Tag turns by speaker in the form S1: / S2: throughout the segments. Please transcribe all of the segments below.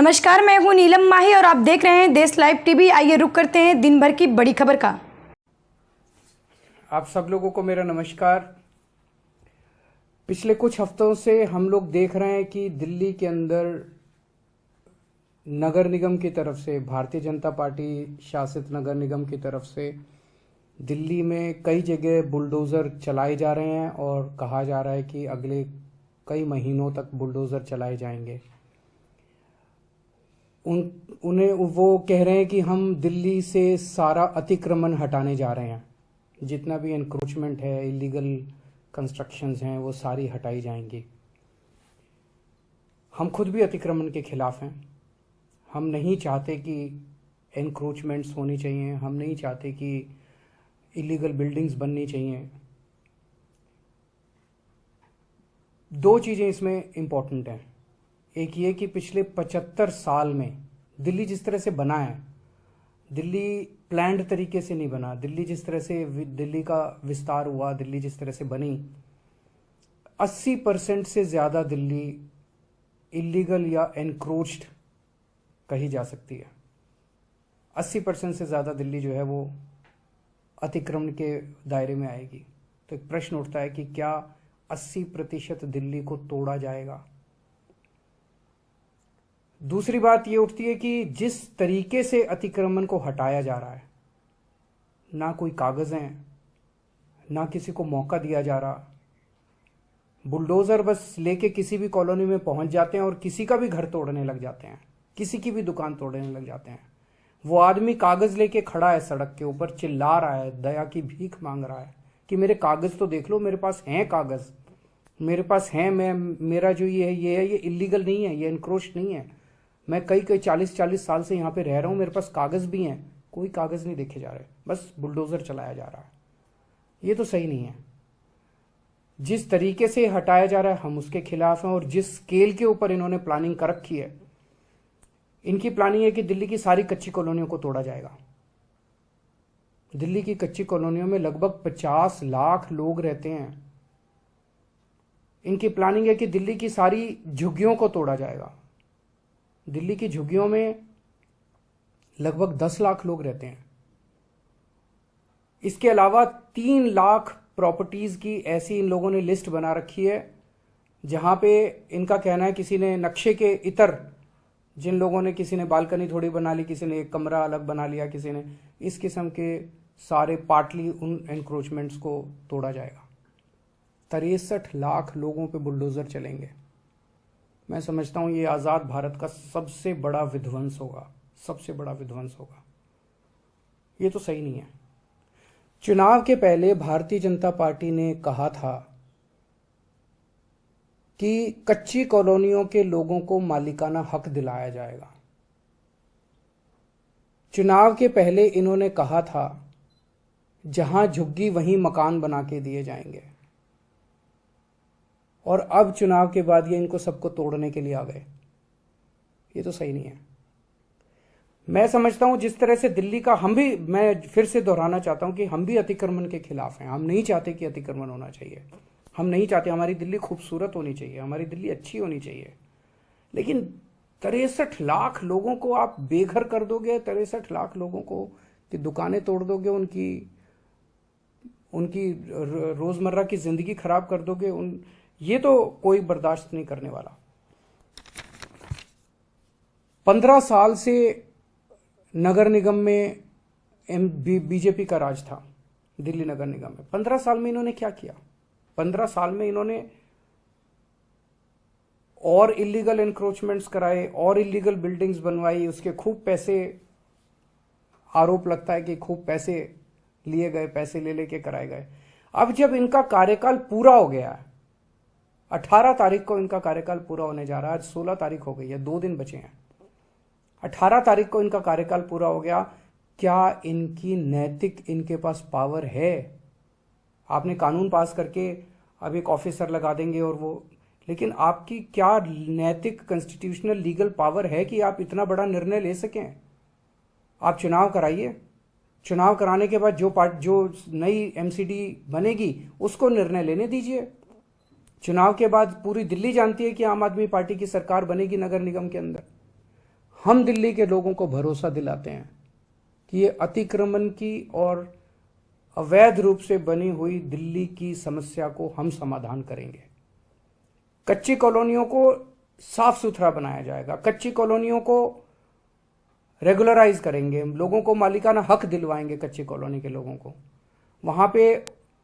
S1: नमस्कार, मैं हूं नीलम माही और आप देख रहे हैं देश लाइव टीवी। आइए रुक करते हैं दिन भर की बड़ी खबर का।
S2: आप सब लोगों को मेरा नमस्कार। पिछले कुछ हफ्तों से हम लोग देख रहे हैं कि दिल्ली के अंदर नगर निगम की तरफ से, भारतीय जनता पार्टी शासित नगर निगम की तरफ से दिल्ली में कई जगह बुलडोज़र चलाए जा रहे हैं और कहा जा रहा है कि अगले कई महीनों तक बुलडोज़र चलाए जाएंगे। उन्हें वो कह रहे हैं कि हम दिल्ली से सारा अतिक्रमण हटाने जा रहे हैं, जितना भी एनक्रोचमेंट है, इलीगल कंस्ट्रक्शंस हैं, वो सारी हटाई जाएंगी। हम खुद भी अतिक्रमण के खिलाफ हैं। हम नहीं चाहते कि एनक्रोचमेंट्स होनी चाहिए, हम नहीं चाहते कि इलीगल बिल्डिंग्स बननी चाहिए। दो चीज़ें इसमें इम्पॉर्टेंट हैं। एक ये कि पिछले 75 साल में दिल्ली जिस तरह से बना है, दिल्ली प्लान्ड तरीके से नहीं बना। दिल्ली जिस तरह से दिल्ली का विस्तार हुआ, दिल्ली जिस तरह से बनी, 80% से ज़्यादा दिल्ली इलीगल या एनक्रोच्ड कही जा सकती है। 80% से ज़्यादा दिल्ली जो है वो अतिक्रमण के दायरे में आएगी। तो एक प्रश्न उठता है कि क्या 80% दिल्ली को तोड़ा जाएगा? दूसरी बात ये उठती है कि जिस तरीके से अतिक्रमण को हटाया जा रहा है, ना कोई कागज़ हैं, ना किसी को मौका दिया जा रहा। बुलडोज़र बस लेके किसी भी कॉलोनी में पहुंच जाते हैं और किसी का भी घर तोड़ने लग जाते हैं, किसी की भी दुकान तोड़ने लग जाते हैं। वो आदमी कागज़ लेके खड़ा है सड़क के ऊपर, चिल्ला रहा है, दया की भीख मांग रहा है कि मेरे कागज़ तो देख लो, मेरे पास हैं कागज़, मेरे पास हैं, मेरा जो ये है ये इलीगल नहीं है, ये एनक्रोच नहीं है। मैं कई 40 साल से यहाँ पे रह रहा हूँ, मेरे पास कागज़ भी हैं। कोई कागज़ नहीं देखे जा रहे, बस बुलडोज़र चलाया जा रहा है। ये तो सही नहीं है। जिस तरीके से हटाया जा रहा है हम उसके खिलाफ हैं। और जिस स्केल के ऊपर इन्होंने प्लानिंग कर रखी है, इनकी प्लानिंग है कि दिल्ली की सारी कच्ची कॉलोनियों को तोड़ा जाएगा। दिल्ली की कच्ची कॉलोनियों में लगभग 50 लाख लोग रहते हैं। इनकी प्लानिंग है कि दिल्ली की सारी झुग्गियों को तोड़ा जाएगा। दिल्ली की झुग्गियों में लगभग 10 लाख लोग रहते हैं। इसके अलावा 3 लाख प्रॉपर्टीज की ऐसी इन लोगों ने लिस्ट बना रखी है, जहां पे इनका कहना है किसी ने नक्शे के इतर, जिन लोगों ने, किसी ने बालकनी थोड़ी बना ली, किसी ने एक कमरा अलग बना लिया, किसी ने इस किस्म के सारे पार्टली उन एनक्रोचमेंट्स को तोड़ा जाएगा। 63 लाख लोगों पे बुलडोज़र चलेंगे। मैं समझता हूँ ये आज़ाद भारत का सबसे बड़ा विध्वंस होगा, सबसे बड़ा विध्वंस होगा। ये तो सही नहीं है। चुनाव के पहले भारतीय जनता पार्टी ने कहा था कि कच्ची कॉलोनियों के लोगों को मालिकाना हक दिलाया जाएगा। चुनाव के पहले इन्होंने कहा था जहां झुग्गी वहीं मकान बना के दिए जाएंगे। और अब चुनाव के बाद ये इनको सबको तोड़ने के लिए आ गए। ये तो सही नहीं है। मैं समझता हूं जिस तरह से दिल्ली का, मैं फिर से दोहराना चाहता हूं कि हम भी अतिक्रमण के खिलाफ हैं। हम नहीं चाहते कि अतिक्रमण होना चाहिए। हम नहीं चाहते, हमारी दिल्ली खूबसूरत होनी चाहिए, हमारी दिल्ली अच्छी होनी चाहिए। लेकिन 63 लाख लोगों को आप बेघर कर दोगे, 63 लाख लोगों को की दुकानें तोड़ दोगे, उनकी रोजमर्रा की जिंदगी खराब कर दोगे। ये तो कोई बर्दाश्त नहीं करने वाला। 15 साल से नगर निगम में बीजेपी का राज था, दिल्ली नगर निगम में। 15 साल में इन्होंने क्या किया? 15 साल में इन्होंने और इलीगल एनक्रोचमेंट्स कराए, और इलीगल बिल्डिंग्स बनवाई, उसके खूब पैसे, आरोप लगता है कि खूब पैसे लिए गए, पैसे ले लेके कराए गए। अब जब इनका कार्यकाल पूरा हो गया है, 18 तारीख को इनका कार्यकाल पूरा होने जा रहा है, आज 16 तारीख हो गई है, 2 दिन बचे हैं। 18 तारीख को इनका कार्यकाल पूरा हो गया। क्या इनकी नैतिक, इनके पास पावर है? आपने कानून पास करके अब एक ऑफिसर लगा देंगे और वो, लेकिन आपकी क्या नैतिक, कॉन्स्टिट्यूशनल, लीगल पावर है कि आप इतना बड़ा निर्णय ले सकें? आप चुनाव कराइए, चुनाव कराने के बाद जो नई एमसीडी बनेगी उसको निर्णय लेने दीजिए। चुनाव के बाद पूरी दिल्ली जानती है कि आम आदमी पार्टी की सरकार बनेगी नगर निगम के अंदर। हम दिल्ली के लोगों को भरोसा दिलाते हैं कि ये अतिक्रमण की और अवैध रूप से बनी हुई दिल्ली की समस्या को हम समाधान करेंगे। कच्ची कॉलोनियों को साफ सुथरा बनाया जाएगा, कच्ची कॉलोनियों को रेगुलराइज करेंगे, लोगों को मालिकाना हक दिलवाएंगे कच्ची कॉलोनी के लोगों को। वहाँ पे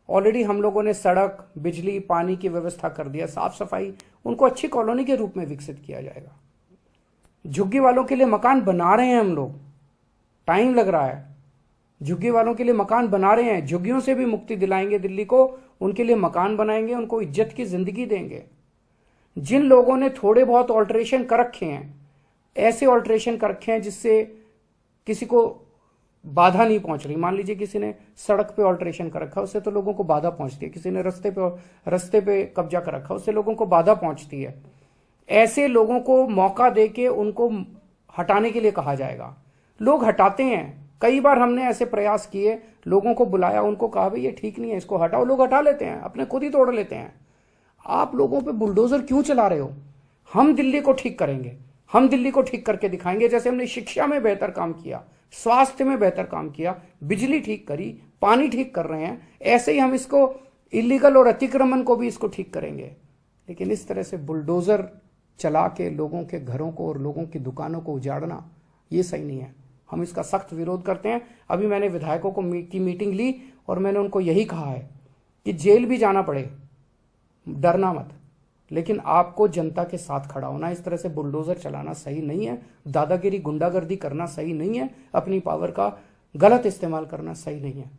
S2: ऑलरेडी हम लोगों ने सड़क, बिजली, पानी की व्यवस्था कर दिया, साफ सफाई, उनको अच्छी कॉलोनी के रूप में विकसित किया जाएगा। झुग्गी वालों के लिए मकान बना रहे हैं हम लोग, टाइम लग रहा है, झुग्गी वालों के लिए मकान बना रहे हैं, झुग्गियों से भी मुक्ति दिलाएंगे दिल्ली को, उनके लिए मकान बनाएंगे, उनको इज्जत की जिंदगी देंगे। जिन लोगों ने थोड़े बहुत ऑल्ट्रेशन कर रखे हैं, ऐसे ऑल्ट्रेशन कर रखे हैं जिससे किसी को बाधा नहीं पहुंच रही, मान लीजिए किसी ने सड़क पे ऑल्ट्रेशन कर रखा है, उससे तो लोगों को बाधा पहुंचती है, किसी ने रस्ते पे कब्जा कर रखा है, उससे लोगों को बाधा पहुंचती है। ऐसे लोगों को मौका देके उनको हटाने के लिए कहा जाएगा। लोग हटाते हैं, कई बार हमने ऐसे प्रयास किए, लोगों को बुलाया, उनको कहा भाई ये ठीक नहीं है, इसको हटाओ, लोग हटा लेते हैं, अपने खुद ही तोड़ लेते हैं। आप लोगों पे बुलडोजर क्यों चला रहे हो? हम दिल्ली को ठीक करेंगे, हम दिल्ली को ठीक करके दिखाएंगे। जैसे हमने शिक्षा में बेहतर काम किया, स्वास्थ्य में बेहतर काम किया, बिजली ठीक करी, पानी ठीक कर रहे हैं, ऐसे ही हम इसको इलीगल और अतिक्रमण को भी इसको ठीक करेंगे। लेकिन इस तरह से बुलडोजर चला के लोगों के घरों को और लोगों की दुकानों को उजाड़ना, ये सही नहीं है। हम इसका सख्त विरोध करते हैं। अभी मैंने विधायकों की मीटिंग ली और मैंने उनको यही कहा है कि जेल भी जाना पड़े, डरना मत, लेकिन आपको जनता के साथ खड़ा होना। इस तरह से बुलडोजर चलाना सही नहीं है, दादागिरी, गुंडागर्दी करना सही नहीं है, अपनी पावर का गलत इस्तेमाल करना सही नहीं है।